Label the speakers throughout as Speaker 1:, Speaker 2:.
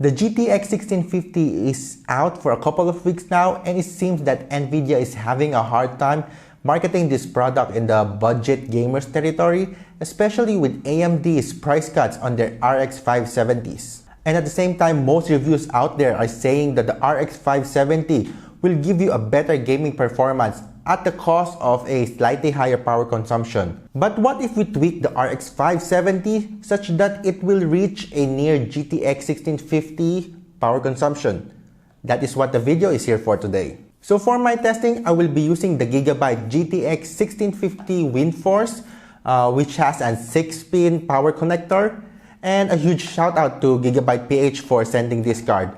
Speaker 1: The GTX 1650 is out for a couple of weeks now, and it seems that Nvidia is having a hard time marketing this product in the budget gamers territory, especially with AMD's price cuts on their RX 570s. And at the same time, most reviews out there are saying that the RX 570 will give you a better gaming performance at the cost of a slightly higher power consumption. But what if we tweak the RX 570 such that it will reach a near GTX 1650 power consumption? That is what the video is here for today. So for my testing, I will be using the Gigabyte GTX 1650 WindForce, which has a 6-pin power connector. And a huge shout out to Gigabyte PH for sending this card.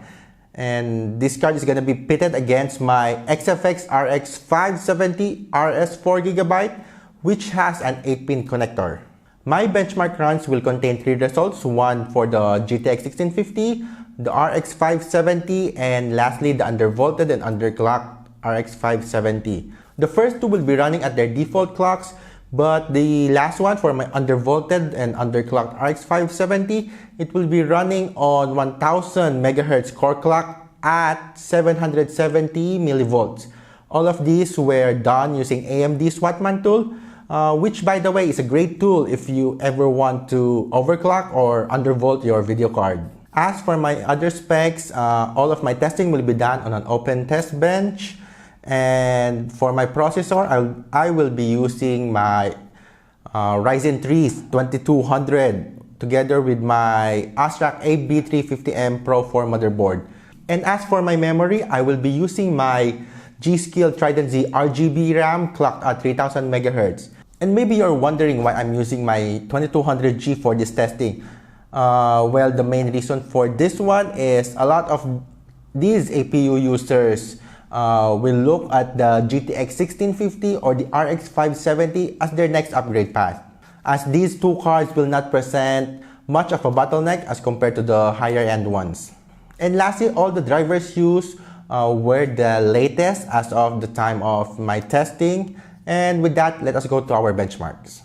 Speaker 1: And this card is going to be pitted against my XFX RX570 RS4GB, which has an 8-pin connector. My benchmark runs will contain 3 results, one for the GTX 1650, the RX570, and lastly the undervolted and underclocked RX570. The first two will be running at their default clocks, but the last one for my undervolted and underclocked RX570, it will be running on 1000 MHz core clock at 770 millivolts. All of these were done using AMD Swatman tool, which by the way is a great tool if you ever want to overclock or undervolt your video card. As for my other specs, all of my testing will be done on an open test bench. And for my processor, I will be using my Ryzen 3 2200 together with my Asrock AB350m Pro 4 motherboard. And as for my memory, I will be using my GSkill Trident Z RGB RAM clocked at 3000 MHz. And maybe you're wondering why I'm using my 2200G for this testing. Well, the main reason for this one is a lot of these APU users will look at the GTX 1650 or the RX 570 as their next upgrade path, as these two cards will not present much of a bottleneck as compared to the higher end ones. And lastly, all the drivers used were the latest as of the time of my testing. And with that, let us go to our benchmarks.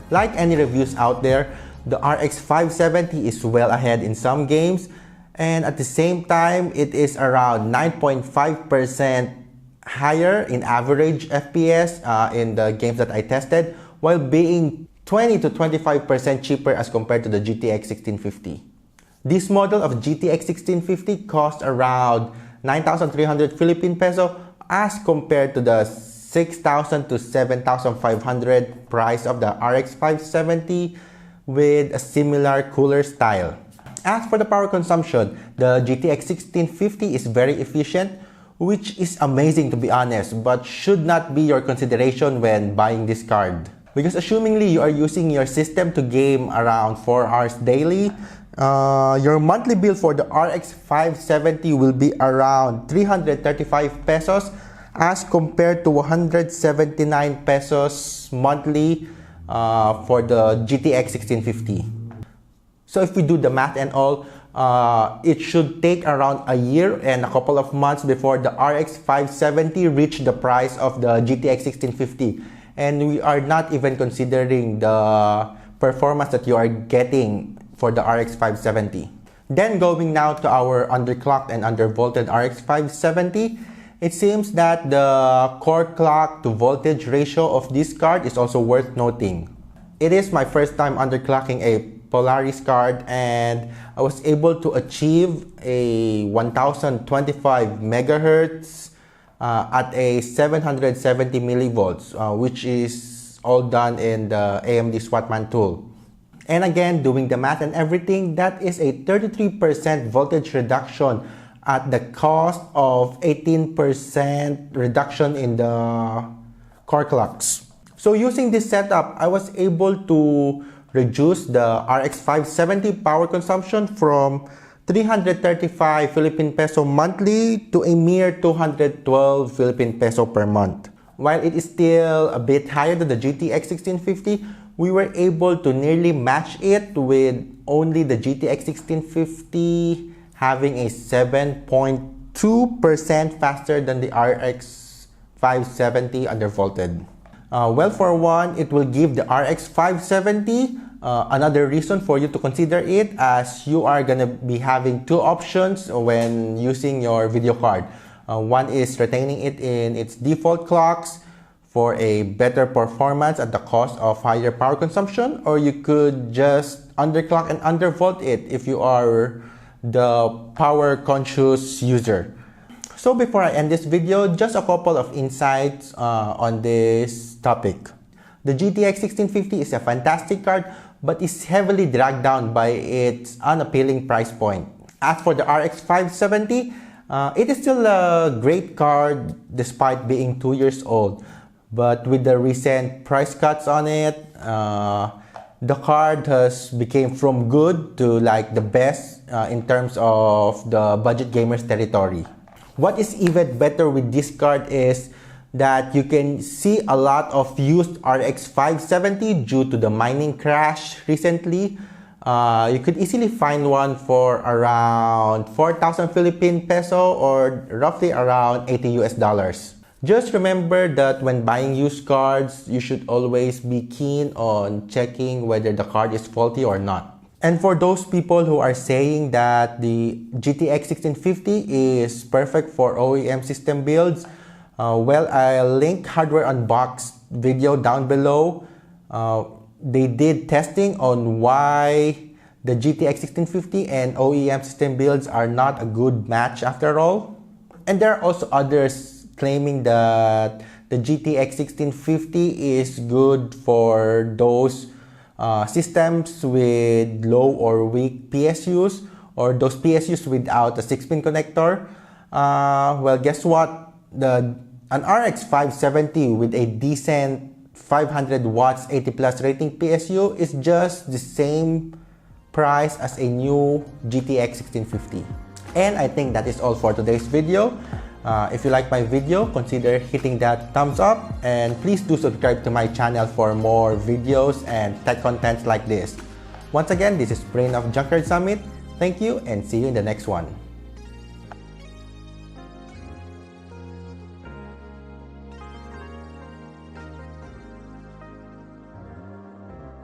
Speaker 1: Like any reviews out there, the RX 570 is well ahead in some games, and at the same time, it is around 9.5% higher in average FPS in the games that I tested, while being 20 to 25% cheaper as compared to the GTX 1650. This model of GTX 1650 costs around 9,300 Philippine peso as compared to the 6,000 to 7,500 price of the RX570 with a similar cooler style. As for the power consumption, the GTX 1650 is very efficient, which is amazing to be honest, but should not be your consideration when buying this card. Because assumingly you are using your system to game around 4 hours daily, your monthly bill for the RX 570 will be around 335 pesos as compared to 179 pesos monthly for the GTX 1650. So if we do the math and all, it should take around a year and a couple of months before the RX 570 reach the price of the GTX 1650. And we are not even considering the performance that you are getting for the RX 570. Then going now to our underclocked and undervolted RX 570, it seems that the core clock to voltage ratio of this card is also worth noting. It is my first time underclocking a Polaris card, and I was able to achieve a 1025 megahertz at a 770 millivolts, which is all done in the AMD Swatman tool. And again, doing the math and everything, that is a 33% voltage reduction at the cost of 18% reduction in the core clocks. So using this setup, I was able to reduce the RX 570 power consumption from 335 Philippine peso monthly to a mere 212 Philippine peso per month. While it is still a bit higher than the GTX 1650, we were able to nearly match it with only the GTX 1650 having a 7.2% faster than the RX 570 undervolted. Well, for one, it will give the RX 570 another reason for you to consider it, as you are gonna be having two options when using your video card. One is retaining it in its default clocks for a better performance at the cost of higher power consumption, or you could just underclock and undervolt it if you are the power conscious user. So before I end this video, just a couple of insights on this topic. The GTX 1650 is a fantastic card, but is heavily dragged down by its unappealing price point. As for the RX 570, it is still a great card despite being 2 years old. But with the recent price cuts on it, the card has become from good to like the best in terms of the budget gamers territory. What is even better with this card is that you can see a lot of used RX 570 due to the mining crash recently. You could easily find one for around 4,000 Philippine peso or roughly around $80 US. Just remember that when buying used cards, you should always be keen on checking whether the card is faulty or not. And for those people who are saying that the GTX 1650 is perfect for OEM system builds, well, I'll link Hardware Unboxed video down below. They did testing on why the GTX 1650 and OEM system builds are not a good match after all. And there are also others claiming that the GTX 1650 is good for those systems with low or weak PSUs, or those PSUs without a 6-pin connector. Well, guess what? An RX 570 with a decent 500 watts 80 plus rating PSU is just the same price as a new GTX 1650. And I think that is all for today's video. If you like my video, consider hitting that thumbs up, and please do subscribe to my channel for more videos and tech contents like this. Once again, this is Brain of Junkyard Summit. Thank you and see you in the next one.